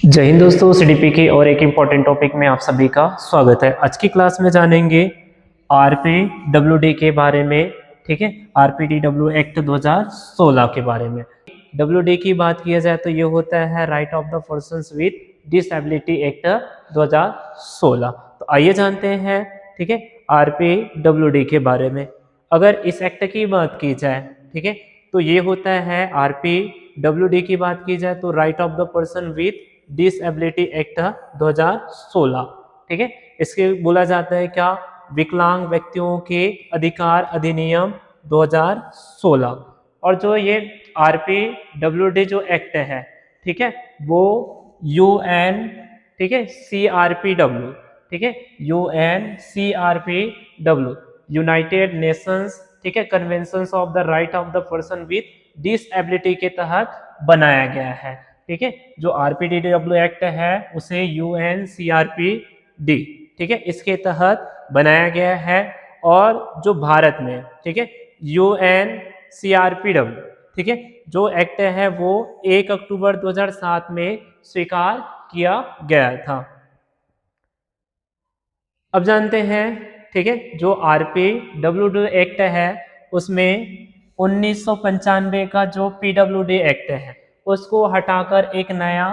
जय हिंद दोस्तों, सीडीपी के और एक इम्पॉर्टेंट टॉपिक में आप सभी का स्वागत है। आज की क्लास में जानेंगे आरपीडब्ल्यूडी के बारे में। ठीक है, आरपीडब्ल्यू एक्ट 2016 के बारे में। डब्ल्यूडी की बात किया जाए तो ये होता है right of the persons with disability act 2016। तो आइए जानते हैं, ठीक है, आरपीडब्ल्यूडी के बारे में। अगर इस एक्ट की बात की जाए, ठीक है, तो ये होता है आरपीडब्ल्यूडी की बात की जाए तो right of the person with disability act 2016। ठीक है, इसके बोला जाता है क्या, विकलांग व्यक्तियों के अधिकार अधिनियम 2016। और जो ये आरपीडब्ल्यूडी जो एक्ट है, ठीक है, वो यूएन, ठीक है, सीआरपीडब्ल्यू, ठीक है, यूएन सीआरपीडब्ल्यू, यूनाइटेड नेशंस, ठीक है, conventions of the right of the person with disability के तहत बनाया गया है। ठीक है, जो आरपीडब्ल्यू एक्ट है उसे यूएनसीआरपीडी, ठीक है, इसके तहत बनाया गया है। और जो भारत में, ठीक है, यूएनसीआरपीडब्ल्यू, ठीक है, जो एक्ट है वो 1 अक्टूबर 2007 में स्वीकार किया गया था। अब जानते हैं, ठीक है, जो आरपीडब्ल्यूडी एक्ट है उसमें 1995 का जो पीडब्ल्यूडी एक्ट है उसको हटाकर एक नया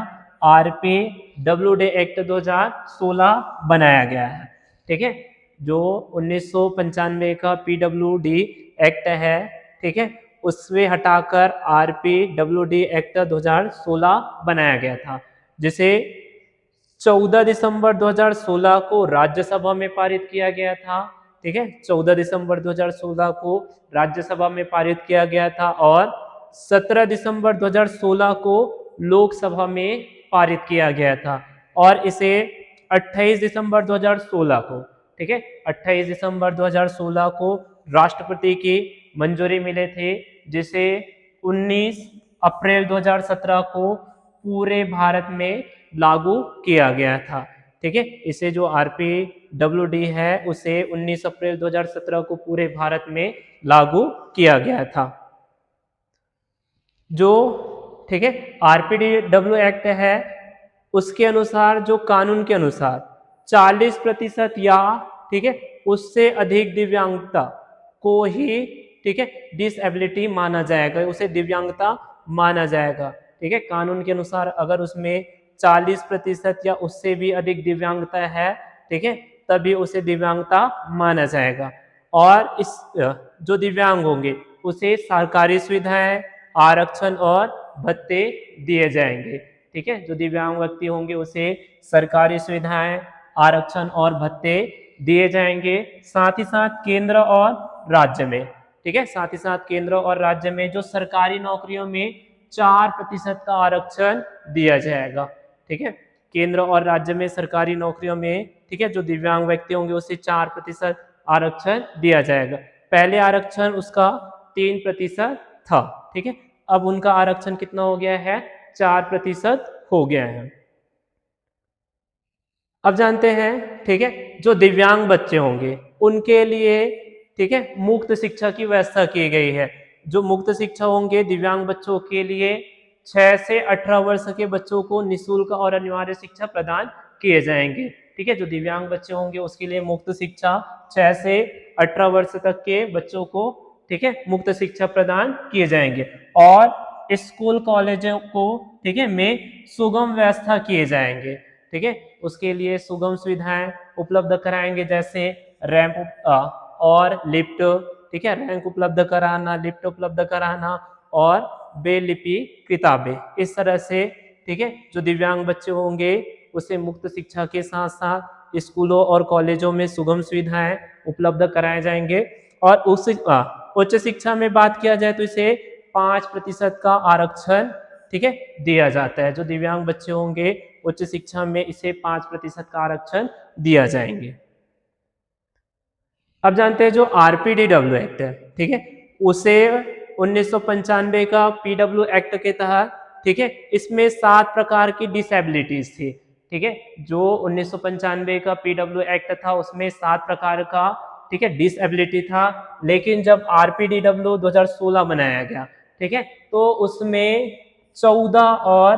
आरपीडब्ल्यूडी एक्ट 2016 बनाया गया है। ठीक है, जो 1995 का पीडब्ल्यूडी एक्ट है, ठीक है, उसमें हटाकर आरपीडब्ल्यूडी एक्ट 2016 बनाया गया था, जिसे 14 दिसंबर 2016 को राज्यसभा में पारित किया गया था। ठीक है, 14 दिसंबर 2016 को राज्यसभा में पारित किया गया था और 17 दिसंबर 2016 को लोकसभा में पारित किया गया था। और इसे 28 दिसंबर 2016 को, ठीक है, 28 दिसंबर 2016 को राष्ट्रपति की मंजूरी मिले थे, जिसे 19 अप्रैल 2017 को पूरे भारत में लागू किया गया था। ठीक है, इसे जो आरपीडब्ल्यूडी है उसे 19 अप्रैल 2017 को पूरे भारत में लागू किया गया था। जो, ठीक है, आरपीडब्ल्यू एक्ट है उसके अनुसार, जो कानून के अनुसार 40% या, ठीक है, उससे अधिक दिव्यांगता को ही, ठीक है, डिसेबिलिटी माना जाएगा, उसे दिव्यांगता माना जाएगा। ठीक है, कानून के अनुसार अगर उसमें 40% या उससे भी अधिक दिव्यांगता है, ठीक है, तभी उसे दिव्यांगता माना जाएगा। और इस जो दिव्यांग होंगे उसे सरकारी सुविधाएं, आरक्षण और भत्ते दिए जाएंगे। ठीक है, जो दिव्यांग व्यक्ति होंगे उसे सरकारी सुविधाएं, आरक्षण और भत्ते दिए जाएंगे। साथ ही साथ केंद्र और राज्य में, ठीक है, साथ ही साथ केंद्र और राज्य में जो सरकारी नौकरियों में 4% का आरक्षण दिया जाएगा। ठीक है, केंद्र और राज्य में सरकारी नौकरियों में, ठीक है, जो दिव्यांग व्यक्ति होंगे उसे 4% आरक्षण दिया जाएगा। पहले आरक्षण उसका 3% था। ठीक है, अब उनका आरक्षण कितना हो गया है, 4% हो गया है। अब जानते हैं, ठीक है, जो दिव्यांग बच्चे होंगे उनके लिए, ठीक है, मुफ्त शिक्षा की व्यवस्था की गई है। जो मुफ्त शिक्षा होंगे दिव्यांग बच्चों के लिए 6 से 18 वर्ष के बच्चों को निःशुल्क और अनिवार्य शिक्षा प्रदान किए जाएंगे। ठीक है, जो दिव्यांग बच्चे होंगे उसके लिए मुफ्त शिक्षा 6 से 18 वर्ष तक के बच्चों को, ठीक है, मुफ्त शिक्षा प्रदान किए जाएंगे। और स्कूल कॉलेजों को, ठीक है, में सुगम व्यवस्था किए जाएंगे। ठीक है, उसके लिए सुगम सुविधाएं उपलब्ध कराएंगे, जैसे रैंप और लिफ्ट, ठीक है, रैंक उपलब्ध कराना, लिफ्ट उपलब्ध कराना और बेलिपि किताबें। इस तरह से, ठीक है, जो दिव्यांग बच्चे होंगे उसे मुफ्त शिक्षा के साथ साथ स्कूलों और कॉलेजों में सुगम सुविधाएं उपलब्ध कराए जाएंगे। और उच्च शिक्षा में बात किया जाए तो इसे 5% का आरक्षण, ठीक है, दिया जाता है। जो दिव्यांग बच्चे होंगे उच्च शिक्षा में इसे 5% का आरक्षण दिया जाएंगे। अब जानते हैं जो आरपीडब्ल्यू एक्ट है, ठीक है, उसे 1995 का पीडब्ल्यू एक्ट के तहत, ठीक है, इसमें 7 प्रकार की डिसेबिलिटीज थी। ठीक है, जो 1995 का पीडब्ल्यू एक्ट था उसमें 7 प्रकार का, ठीक है, डिसेबिलिटी था। लेकिन जब आरपीडब्ल्यू 2016 बनाया गया, ठीक है, तो उसमें 14 और,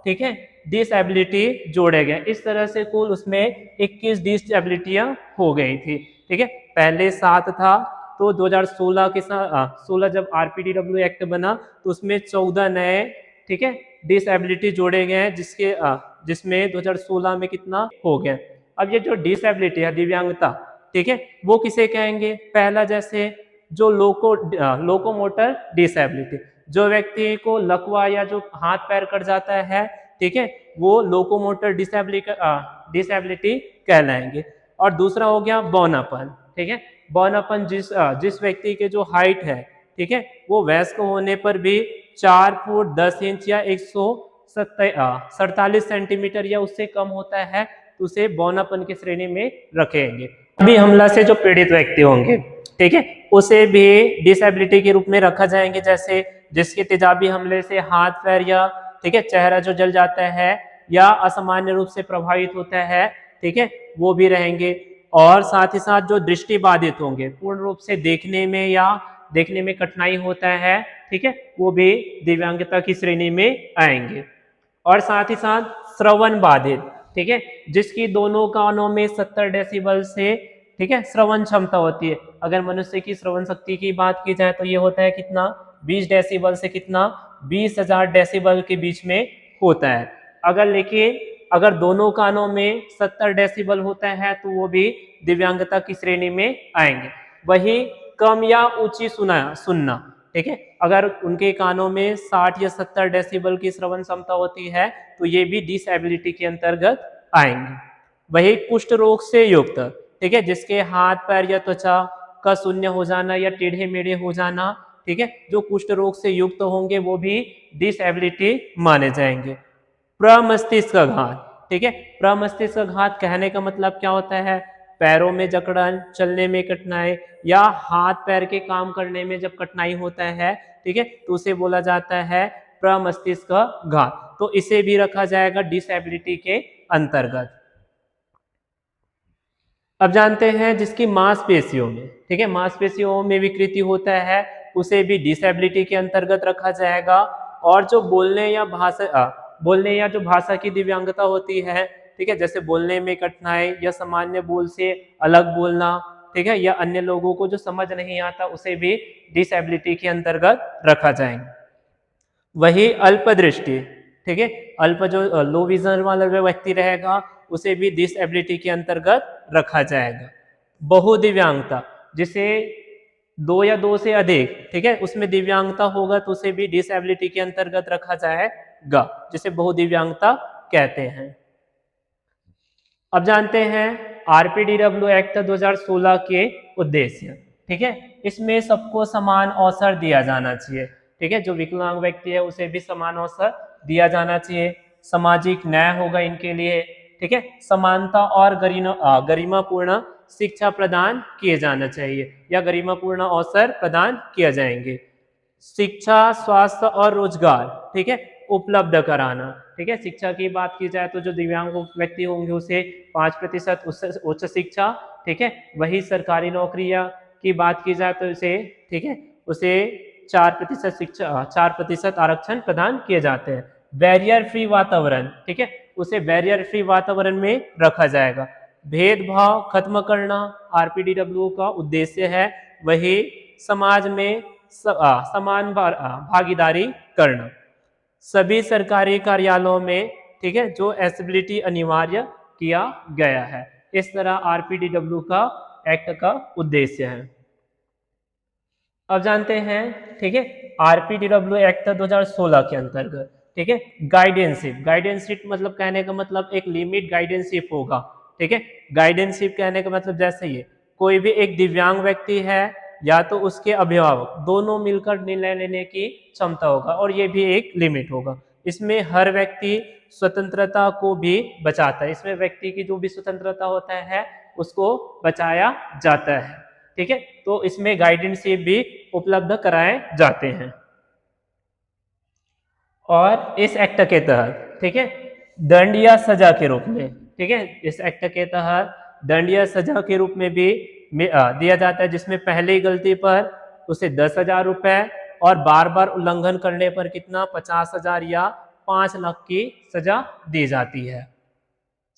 ठीक है, डिसेबिलिटी जोड़े गए। इस तरह से कुल उसमें 21 डिसेबिलिटियां हो गई थी। ठीक है, पहले 7 था, तो 2016 के साथ 16 जब आरपीडीडब्ल्यू एक्ट बना तो उसमें 14 नए, ठीक है, डिसेबिलिटी जोड़े गए हैं, जिसमें 2016 में कितना हो गया। अब ये जो डिसेबिलिटी है, दिव्यांगता, ठीक है, वो किसे कहेंगे? पहला जैसे जो लोकोमोटर डिसेबिलिटी, जो व्यक्ति को लकवा या जो हाथ पैर कट जाता है, ठीक है, वो लोकोमोटर डिसेबिलिटी कहलाएंगे। और दूसरा हो गया बौनापन। ठीक है, बौनापन जिस व्यक्ति के जो हाइट है, ठीक है, वो वयस्क होने पर भी 4 फुट 10 इंच या 147 सेंटीमीटर या उससे कम होता है तो उसे बौनापन की श्रेणी में रखेंगे। अभी हमला से जो पीड़ित व्यक्ति होंगे, ठीक है, उसे भी डिसेबिलिटी के रूप में रखा जाएंगे। जैसे जिसके तेजाबी हमले से हाथ पैर या, ठीक है, चेहरा जो जल जाता है या असामान्य रूप से प्रभावित होता है, ठीक है, वो भी रहेंगे। और साथ ही साथ जो दृष्टि बाधित होंगे, पूर्ण रूप से देखने में कठिनाई होता है, ठीक है, वो भी दिव्यांगता की श्रेणी में आएंगे। और साथ ही साथ श्रवण बाधित, ठीक है, जिसकी दोनों कानों में 70 डेसिबल से, ठीक है, श्रवण क्षमता होती है। अगर मनुष्य की श्रवण शक्ति की बात की जाए तो ये होता है कितना, 20 डेसिबल से कितना, 20,000 डेसिबल के बीच में होता है। अगर दोनों कानों में 70 डेसिबल होता है तो वो भी दिव्यांगता की श्रेणी में आएंगे। वही कम या ऊंची सुनना, ठीक है, अगर उनके कानों में 60 या 70 डेसिबल की श्रवण क्षमता होती है तो ये भी डिसेबिलिटी के अंतर्गत आएंगे। वही कुष्ठ रोग से युक्त, ठीक है, जिसके हाथ पैर या त्वचा का शून्य हो जाना या टेढ़े मेढ़े हो जाना, ठीक है, जो कुष्ठ रोग से युक्त होंगे वो भी डिसेबिलिटी माने जाएंगे। प्रमस्तिष्क घात, ठीक है, प्रमस्तिष्क घात कहने का मतलब क्या होता है? पैरों में जकड़न, चलने में कठिनाई या हाथ पैर के काम करने में जब कठिनाई होता है, ठीक है, तो उसे बोला जाता है प्रमस्तिष्क घात। तो इसे भी रखा जाएगा डिसेबिलिटी के अंतर्गत। अब जानते हैं जिसकी मांसपेशियों में, ठीक है, मांसपेशियों में विकृति होता है, उसे भी डिसेबिलिटी के अंतर्गत रखा जाएगा। और जो बोलने या जो भाषा की दिव्यांगता होती है, ठीक है, जैसे बोलने में कठिनाई या सामान्य बोल से अलग बोलना, ठीक है, या अन्य लोगों को जो समझ नहीं आता, उसे भी डिसेबिलिटी के अंतर्गत रखा जाएगा। वही अल्प दृष्टि, ठीक है, अल्प जो लो विजन वाला व्यक्ति रहेगा उसे भी डिसेबिलिटी के अंतर्गत रखा जाएगा। बहुदिव्यांगता, जिसे 2 या 2 से अधिक, ठीक है, उसमें दिव्यांगता होगा तो उसे भी डिसेबिलिटी के अंतर्गत रखा जाएगा, जिसे बहुदिव्यांगता कहते हैं। अब जानते हैं आरपीडीडब्ल्यू एक्ट 2016 के उद्देश्य, ठीक है, इसमें सबको समान अवसर दिया जाना चाहिए, ठीक है, जो विकलांग व्यक्ति है उसे भी समान अवसर दिया जाना चाहिए। सामाजिक न्याय होगा इनके लिए, ठीक है, समानता और गरिमापूर्ण शिक्षा प्रदान किए जाना चाहिए या गरिमापूर्ण अवसर प्रदान किए जाएंगे। शिक्षा, स्वास्थ्य और रोजगार, ठीक है, उपलब्ध कराना, ठीक है, शिक्षा की बात की जाए तो जो दिव्यांग व्यक्ति होंगे उसे 5% उच्च शिक्षा, ठीक है, वही सरकारी नौकरियां की बात की जाए तो उसे, ठीक है, उसे 4% शिक्षा, 4% आरक्षण प्रदान किए जाते हैं। बैरियर फ्री वातावरण, ठीक है, उसे बैरियर फ्री वातावरण में रखा जाएगा। भेदभाव खत्म करना आरपीडीडब्ल्यू का उद्देश्य है। वही समाज में समान भागीदारी करना। सभी सरकारी कार्यालयों में, ठीक है, जो एसेसिबिलिटी अनिवार्य किया गया है। इस तरह आरपीडीडब्ल्यू का एक्ट का उद्देश्य है। अब जानते हैं, ठीक है, आरपीडीडब्ल्यू एक्ट 2016 के अंतर्गत, ठीक है, गाइडेंसशिप मतलब कहने का मतलब एक लिमिट गाइडेंसशिप होगा, ठीक है, गाइडेंसशिप कहने का मतलब जैसे ये कोई भी एक दिव्यांग व्यक्ति है या तो उसके अभिभावक दोनों मिलकर निर्णय लेने की क्षमता होगा और ये भी एक लिमिट होगा। इसमें हर व्यक्ति स्वतंत्रता को भी बचाता है, इसमें व्यक्ति की जो भी स्वतंत्रता होता है उसको बचाया जाता है, ठीक है, तो इसमें गाइडेंसशिप भी उपलब्ध कराए जाते हैं। और इस एक्ट के तहत, ठीक है, दंड या सजा के रूप में, ठीक है, इस एक्ट के तहत दंड या सजा के रूप में भी दिया जाता है, जिसमें पहली गलती पर उसे 10,000 रुपए और बार बार उल्लंघन करने पर कितना 50,000 या 5 लाख की सजा दी जाती है।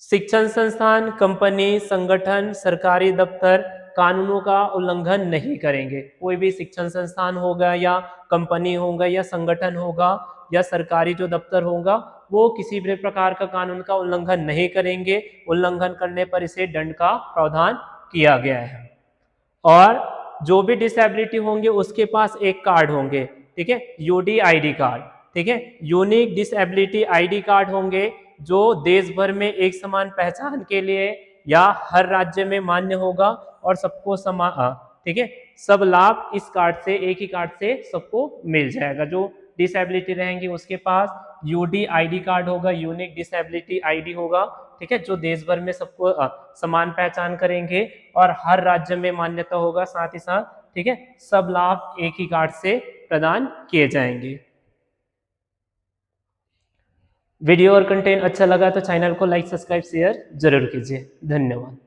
शिक्षण संस्थान, कंपनी, संगठन, सरकारी दफ्तर कानूनों का उल्लंघन नहीं करेंगे। कोई भी शिक्षण संस्थान होगा या कंपनी होगा या संगठन होगा या सरकारी जो दफ्तर होगा वो किसी भी प्रकार का कानून का उल्लंघन नहीं करेंगे। उल्लंघन करने पर इसे दंड का प्रावधान किया गया है। और जो भी डिसेबिलिटी होंगे उसके पास एक कार्ड होंगे, ठीक है, यूडीआईडी कार्ड, ठीक है, यूनिक डिसेबिलिटी आईडी कार्ड होंगे जो देश भर में एक समान पहचान के लिए या हर राज्य में मान्य होगा और सबको समान, ठीक है, सब लाभ इस कार्ड से, एक ही कार्ड से सबको मिल जाएगा। जो डिसेबिलिटी रहेंगे उसके पास यूडीआईडी कार्ड होगा, यूनिक डिसेबिलिटी आईडी होगा, ठीक है, जो देश भर में सबको समान पहचान करेंगे और हर राज्य में मान्यता होगा साथ ही साथ, ठीक है, सब लाभ एक ही कार्ड से प्रदान किए जाएंगे। वीडियो और कंटेंट अच्छा लगा तो चैनल को लाइक, सब्सक्राइब, शेयर जरूर कीजिए। धन्यवाद।